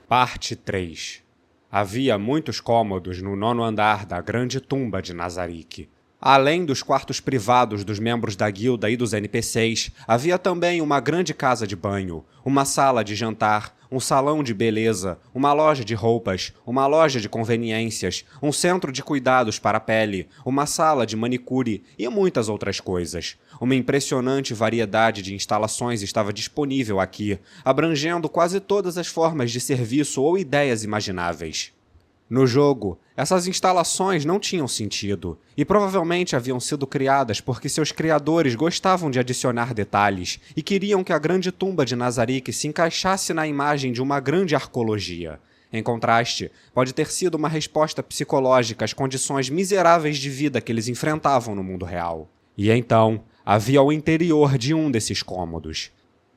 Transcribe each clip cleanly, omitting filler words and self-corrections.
Parte 3. Havia muitos cômodos no 9º andar da grande tumba de Nazarick. Além dos quartos privados dos membros da guilda e dos NPCs, havia também uma grande casa de banho, uma sala de jantar, um salão de beleza, uma loja de roupas, uma loja de conveniências, um centro de cuidados para a pele, uma sala de manicure e muitas outras coisas. Uma impressionante variedade de instalações estava disponível aqui, abrangendo quase todas as formas de serviço ou ideias imagináveis. No jogo, essas instalações não tinham sentido, e provavelmente haviam sido criadas porque seus criadores gostavam de adicionar detalhes e queriam que a grande tumba de Nazarick se encaixasse na imagem de uma grande arcologia. Em contraste, pode ter sido uma resposta psicológica às condições miseráveis de vida que eles enfrentavam no mundo real. E então, havia o interior de um desses cômodos.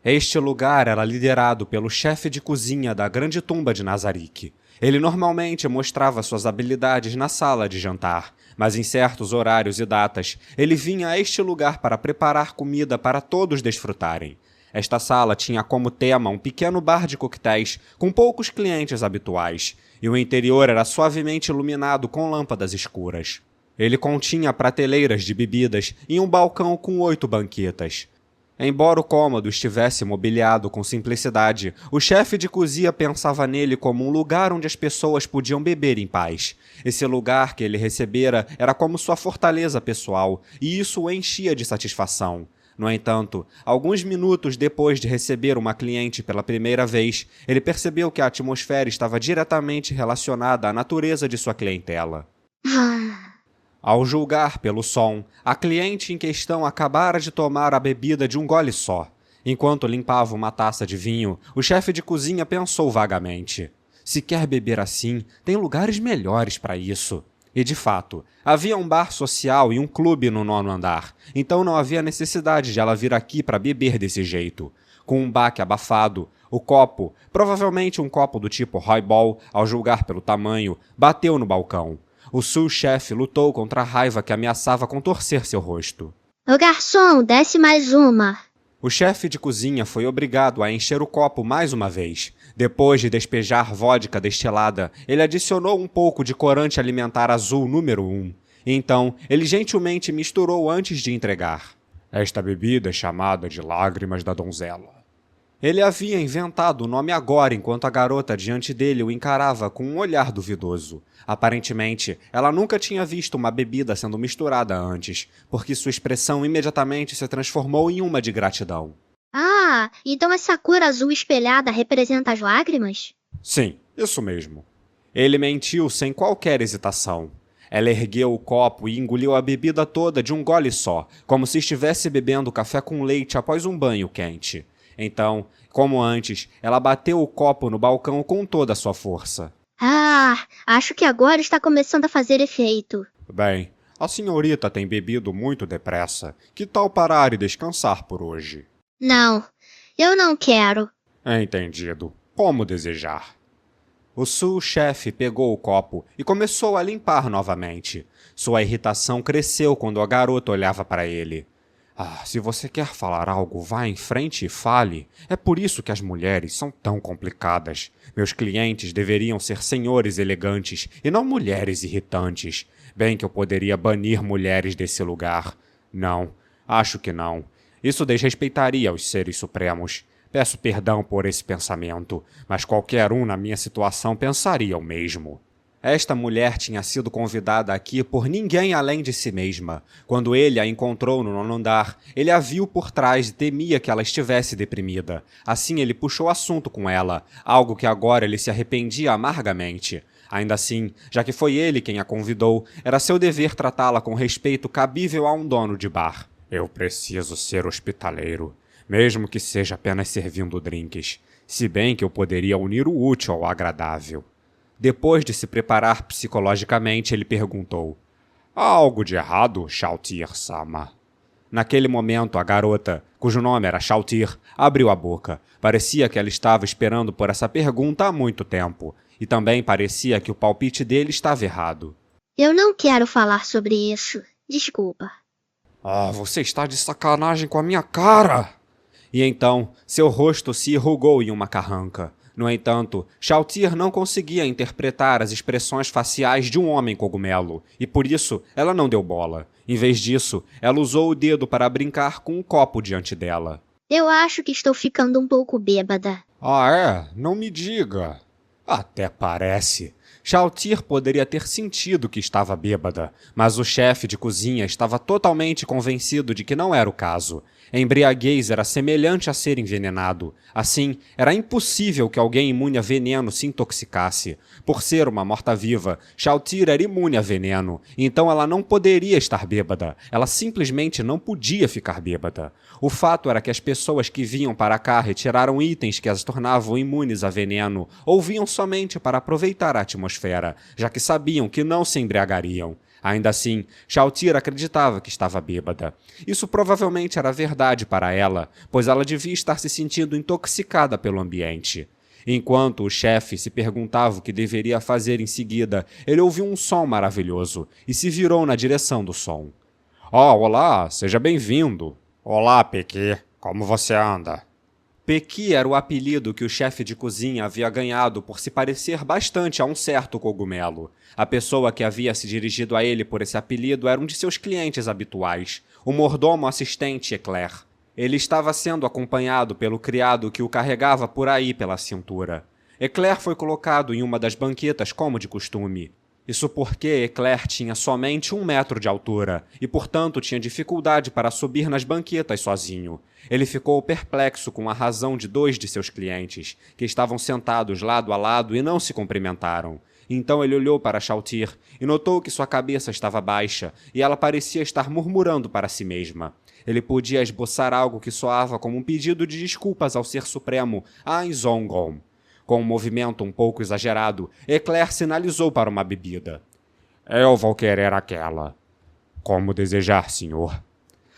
Este lugar era liderado pelo chefe de cozinha da grande tumba de Nazarick. Ele normalmente mostrava suas habilidades na sala de jantar, mas em certos horários e datas, ele vinha a este lugar para preparar comida para todos desfrutarem. Esta sala tinha como tema um pequeno bar de coquetéis com poucos clientes habituais, e o interior era suavemente iluminado com lâmpadas escuras. Ele continha prateleiras de bebidas e um balcão com 8 banquetas. Embora o cômodo estivesse mobiliado com simplicidade, o chefe de cozinha pensava nele como um lugar onde as pessoas podiam beber em paz. Esse lugar que ele recebera era como sua fortaleza pessoal, e isso o enchia de satisfação. No entanto, alguns minutos depois de receber uma cliente pela primeira vez, ele percebeu que a atmosfera estava diretamente relacionada à natureza de sua clientela. Ao julgar pelo som, a cliente em questão acabara de tomar a bebida de um gole só. Enquanto limpava uma taça de vinho, o chefe de cozinha pensou vagamente. Se quer beber assim, tem lugares melhores para isso. E de fato, havia um bar social e um clube no 9º andar, então não havia necessidade de ela vir aqui para beber desse jeito. Com um baque abafado, o copo, provavelmente um copo do tipo highball, ao julgar pelo tamanho, bateu no balcão. O sous-chefe lutou contra a raiva que ameaçava contorcer seu rosto. Ô garçom, desce mais uma. O chefe de cozinha foi obrigado a encher o copo mais uma vez. Depois de despejar vodka destilada, ele adicionou um pouco de corante alimentar azul número 1. Então, ele gentilmente misturou antes de entregar. Esta bebida é chamada de Lágrimas da Donzela. Ele havia inventado o nome agora enquanto a garota diante dele o encarava com um olhar duvidoso. Aparentemente, ela nunca tinha visto uma bebida sendo misturada antes, porque sua expressão imediatamente se transformou em uma de gratidão. Ah, então essa cor azul espelhada representa as lágrimas? Sim, isso mesmo. Ele mentiu sem qualquer hesitação. Ela ergueu o copo e engoliu a bebida toda de um gole só, como se estivesse bebendo café com leite após um banho quente. Então, como antes, ela bateu o copo no balcão com toda a sua força. Ah, acho que agora está começando a fazer efeito. Bem, a senhorita tem bebido muito depressa. Que tal parar e descansar por hoje? Não, eu não quero. Entendido. Como desejar. O sous-chefe pegou o copo e começou a limpar novamente. Sua irritação cresceu quando a garota olhava para ele. Se você quer falar algo, vá em frente e fale. É por isso que as mulheres são tão complicadas. Meus clientes deveriam ser senhores elegantes e não mulheres irritantes. Bem que eu poderia banir mulheres desse lugar. Não, acho que não. Isso desrespeitaria os seres supremos. Peço perdão por esse pensamento, mas qualquer um na minha situação pensaria o mesmo. Esta mulher tinha sido convidada aqui por ninguém além de si mesma. Quando ele a encontrou no 9º andar, ele a viu por trás e temia que ela estivesse deprimida. Assim ele puxou assunto com ela, algo que agora ele se arrependia amargamente. Ainda assim, já que foi ele quem a convidou, era seu dever tratá-la com respeito cabível a um dono de bar. Eu preciso ser hospitaleiro, mesmo que seja apenas servindo drinks, se bem que eu poderia unir o útil ao agradável. Depois de se preparar psicologicamente, ele perguntou: há algo de errado, Shalltear-sama? Naquele momento, a garota, cujo nome era Shalltear, abriu a boca. Parecia que ela estava esperando por essa pergunta há muito tempo, e também parecia que o palpite dele estava errado. Eu não quero falar sobre isso. Desculpa. Você está de sacanagem com a minha cara! E então, seu rosto se enrugou em uma carranca. No entanto, Shalltear não conseguia interpretar as expressões faciais de um homem cogumelo, e por isso ela não deu bola. Em vez disso, ela usou o dedo para brincar com um copo diante dela. Eu acho que estou ficando um pouco bêbada. Ah, é? Não me diga. Até parece. Shalltear poderia ter sentido que estava bêbada, mas o chefe de cozinha estava totalmente convencido de que não era o caso. A embriaguez era semelhante a ser envenenado. Assim, era impossível que alguém imune a veneno se intoxicasse. Por ser uma morta-viva, Shalltear era imune a veneno, então ela não poderia estar bêbada. Ela simplesmente não podia ficar bêbada. O fato era que as pessoas que vinham para cá retiraram itens que as tornavam imunes a veneno, ou vinham somente para aproveitar a atmosfera, já que sabiam que não se embriagariam. Ainda assim, Shalltear acreditava que estava bêbada. Isso provavelmente era verdade para ela, pois ela devia estar se sentindo intoxicada pelo ambiente. Enquanto o chefe se perguntava o que deveria fazer em seguida, ele ouviu um som maravilhoso e se virou na direção do som. Oh, olá, seja bem-vindo. Olá, Pequi, como você anda? Pequi era o apelido que o chefe de cozinha havia ganhado por se parecer bastante a um certo cogumelo. A pessoa que havia se dirigido a ele por esse apelido era um de seus clientes habituais, o mordomo assistente Eclair. Ele estava sendo acompanhado pelo criado que o carregava por aí pela cintura. Eclair foi colocado em uma das banquetas como de costume. Isso porque Eclair tinha somente 1 metro de altura e, portanto, tinha dificuldade para subir nas banquetas sozinho. Ele ficou perplexo com a razão de 2 de seus clientes, que estavam sentados lado a lado e não se cumprimentaram. Então ele olhou para Shalltear e notou que sua cabeça estava baixa e ela parecia estar murmurando para si mesma. Ele podia esboçar algo que soava como um pedido de desculpas ao Ser Supremo, Ainzongon. Com um movimento um pouco exagerado, Eclair sinalizou para uma bebida. Eu vou querer aquela. Como desejar, senhor.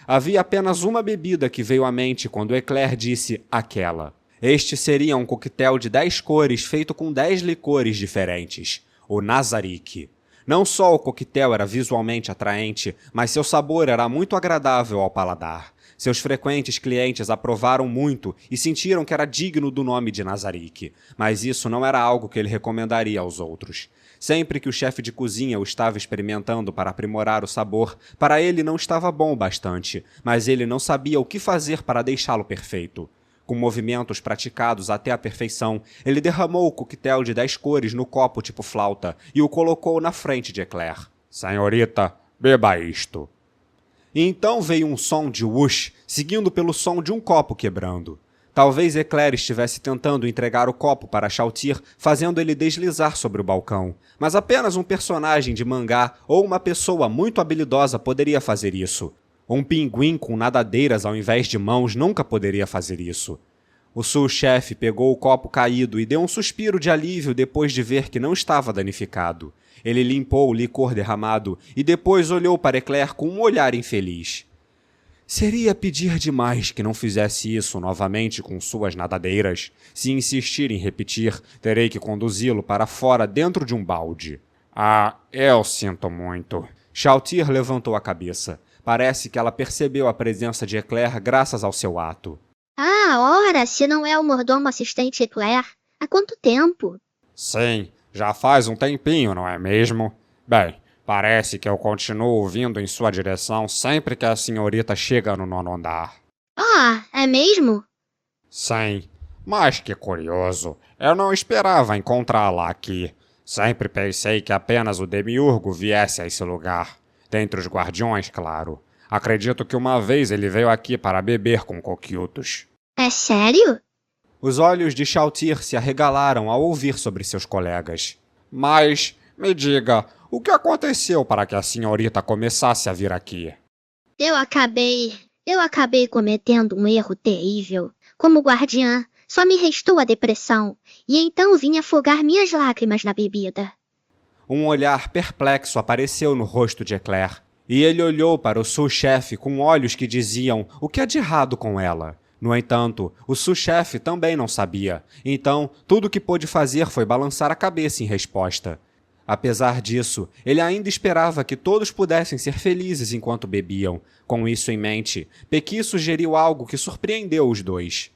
Havia apenas uma bebida que veio à mente quando Eclair disse aquela. Este seria um coquetel de 10 cores feito com 10 licores diferentes. O Nazarick. Não só o coquetel era visualmente atraente, mas seu sabor era muito agradável ao paladar. Seus frequentes clientes aprovaram muito e sentiram que era digno do nome de Nazarick, mas isso não era algo que ele recomendaria aos outros. Sempre que o chefe de cozinha o estava experimentando para aprimorar o sabor, para ele não estava bom o bastante, mas ele não sabia o que fazer para deixá-lo perfeito. Com movimentos praticados até a perfeição, ele derramou o coquetel de 10 cores no copo tipo flauta e o colocou na frente de Eclair. Senhorita, beba isto. E então veio um som de whoosh, seguindo pelo som de um copo quebrando. Talvez Eclair estivesse tentando entregar o copo para Shalltear, fazendo ele deslizar sobre o balcão. Mas apenas um personagem de mangá ou uma pessoa muito habilidosa poderia fazer isso. Um pinguim com nadadeiras ao invés de mãos nunca poderia fazer isso. O sous-chefe pegou o copo caído e deu um suspiro de alívio depois de ver que não estava danificado. Ele limpou o licor derramado e depois olhou para Eclair com um olhar infeliz. Seria pedir demais que não fizesse isso novamente com suas nadadeiras. Se insistir em repetir, terei que conduzi-lo para fora dentro de um balde. Ah, eu sinto muito. Shalltear levantou a cabeça. Parece que ela percebeu a presença de Eclair graças ao seu ato. Ah, ora, se não é o mordomo assistente Eclair. Há quanto tempo? Sim, já faz um tempinho, não é mesmo? Bem, parece que eu continuo vindo em sua direção sempre que a senhorita chega no 9º andar. Ah, é mesmo? Sim, mas que curioso. Eu não esperava encontrá-la aqui. Sempre pensei que apenas o Demiurgo viesse a esse lugar. Dentre os guardiões, claro. Acredito que uma vez ele veio aqui para beber com Coquiltos. É sério? Os olhos de Shalltear se arregalaram ao ouvir sobre seus colegas. Mas, me diga, o que aconteceu para que a senhorita começasse a vir aqui? Eu acabei cometendo um erro terrível. Como guardiã, só me restou a depressão. E então vim afogar minhas lágrimas na bebida. Um olhar perplexo apareceu no rosto de Eclair, e ele olhou para o sous-chefe com olhos que diziam o que há de errado com ela. No entanto, o sous-chefe também não sabia, então tudo o que pôde fazer foi balançar a cabeça em resposta. Apesar disso, ele ainda esperava que todos pudessem ser felizes enquanto bebiam. Com isso em mente, Pequi sugeriu algo que surpreendeu os dois.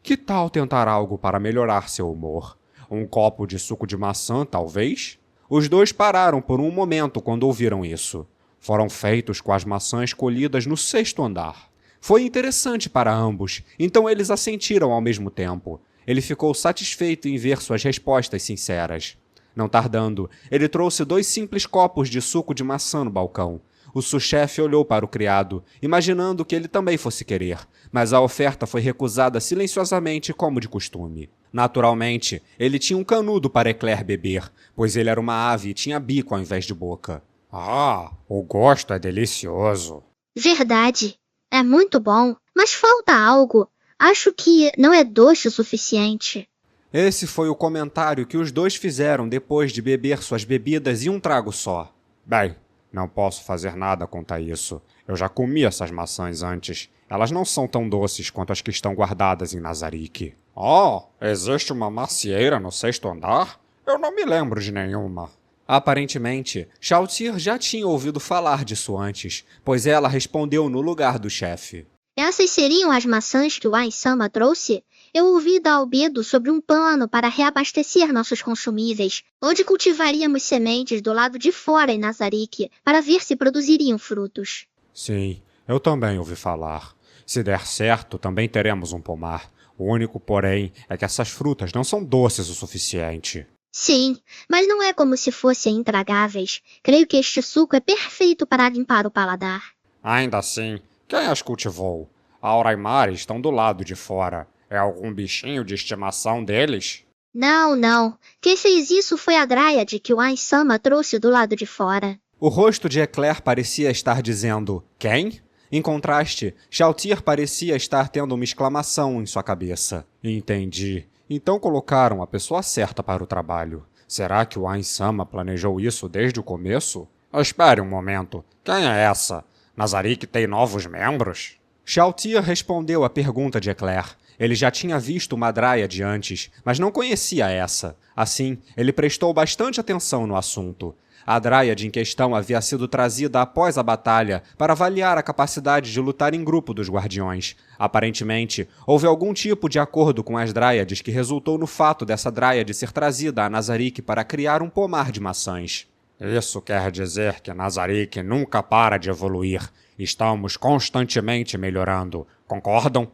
Que tal tentar algo para melhorar seu humor? Um copo de suco de maçã, talvez? Os dois pararam por um momento quando ouviram isso. Foram feitos com as maçãs colhidas no 6º andar. Foi interessante para ambos, então eles assentiram ao mesmo tempo. Ele ficou satisfeito em ver suas respostas sinceras. Não tardando, ele trouxe 2 simples copos de suco de maçã no balcão. O sous-chefe olhou para o criado, imaginando que ele também fosse querer, mas a oferta foi recusada silenciosamente como de costume. Naturalmente, ele tinha um canudo para Eclair beber, pois ele era uma ave e tinha bico ao invés de boca. Ah, o gosto é delicioso. Verdade. É muito bom, mas falta algo. Acho que não é doce o suficiente. Esse foi o comentário que os dois fizeram depois de beber suas bebidas em um trago só. Bem, não posso fazer nada quanto a isso. Eu já comi essas maçãs antes. Elas não são tão doces quanto as que estão guardadas em Nazarick. Oh, existe uma macieira no 6º andar? Eu não me lembro de nenhuma. Aparentemente, Chautier já tinha ouvido falar disso antes, pois ela respondeu no lugar do chefe. Essas seriam as maçãs que o Ain-sama trouxe? Eu ouvi da Albedo sobre um plano para reabastecer nossos consumíveis, onde cultivaríamos sementes do lado de fora em Nazarick, para ver se produziriam frutos. Sim, eu também ouvi falar. Se der certo, também teremos um pomar. O único, porém, é que essas frutas não são doces o suficiente. Sim, mas não é como se fossem intragáveis. Creio que este suco é perfeito para limpar o paladar. Ainda assim, quem as cultivou? A Aura e Mari estão do lado de fora. É algum bichinho de estimação deles? Não. Quem fez isso foi a Dryad que o Ain-sama trouxe do lado de fora. O rosto de Eclair parecia estar dizendo, quem? Em contraste, Chautier parecia estar tendo uma exclamação em sua cabeça. Entendi. Então colocaram a pessoa certa para o trabalho. Será que o Ain-sama planejou isso desde o começo? Espere um momento. Quem é essa? Nazarick tem novos membros? Chautier respondeu à pergunta de Eclair. Ele já tinha visto uma Dryad antes, mas não conhecia essa. Assim, ele prestou bastante atenção no assunto. A Dryad em questão havia sido trazida após a batalha para avaliar a capacidade de lutar em grupo dos guardiões. Aparentemente, houve algum tipo de acordo com as Dryades que resultou no fato dessa Dryad ser trazida a Nazarick para criar um pomar de maçãs. Isso quer dizer que Nazarick nunca para de evoluir. Estamos constantemente melhorando. Concordam?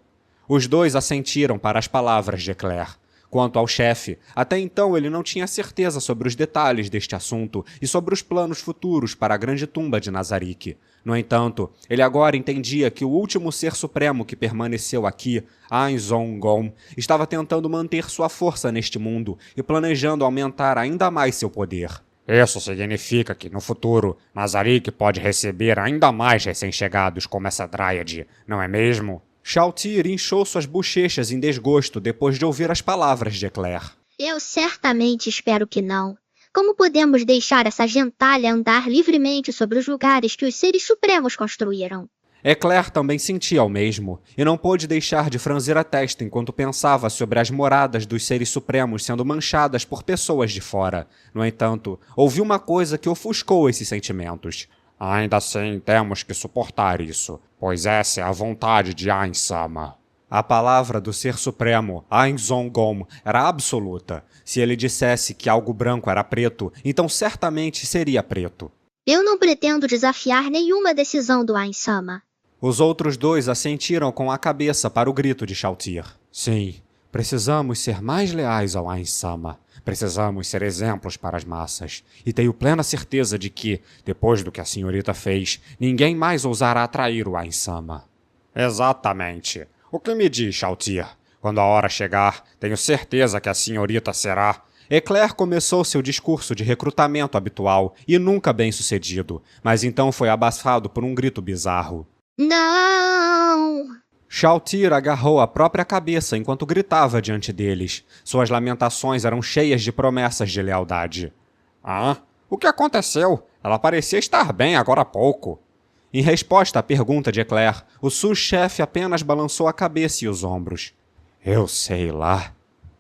Os dois assentiram para as palavras de Eclair. Quanto ao chefe, até então ele não tinha certeza sobre os detalhes deste assunto e sobre os planos futuros para a grande tumba de Nazarick. No entanto, ele agora entendia que o último ser supremo que permaneceu aqui, Ain-Zong-Gom, estava tentando manter sua força neste mundo e planejando aumentar ainda mais seu poder. Isso significa que, no futuro, Nazarick pode receber ainda mais recém-chegados como essa Dryad, não é mesmo? Chautier inchou suas bochechas em desgosto depois de ouvir as palavras de Eclair. Eu certamente espero que não. Como podemos deixar essa gentalha andar livremente sobre os lugares que os seres supremos construíram? Eclair também sentia o mesmo, e não pôde deixar de franzir a testa enquanto pensava sobre as moradas dos seres supremos sendo manchadas por pessoas de fora. No entanto, ouviu uma coisa que ofuscou esses sentimentos. Ainda assim, temos que suportar isso, pois essa é a vontade de Ain-sama. A palavra do Ser Supremo, Ain-Zong-Gom, era absoluta. Se ele dissesse que algo branco era preto, então certamente seria preto. Eu não pretendo desafiar nenhuma decisão do Ain-sama. Os outros dois assentiram com a cabeça para o grito de Chautier. Sim, precisamos ser mais leais ao Ain-sama. Precisamos ser exemplos para as massas. E tenho plena certeza de que, depois do que a senhorita fez, ninguém mais ousará atrair o Ain-sama. Exatamente. O que me diz, Chautier? Quando a hora chegar, tenho certeza que a senhorita será... Eclair começou seu discurso de recrutamento habitual e nunca bem sucedido, mas então foi abafado por um grito bizarro. Não! Chautier agarrou a própria cabeça enquanto gritava diante deles. Suas lamentações eram cheias de promessas de lealdade. Ah, o que aconteceu? Ela parecia estar bem agora há pouco. Em resposta à pergunta de Eclair, o sous-chefe apenas balançou a cabeça e os ombros. Eu sei lá.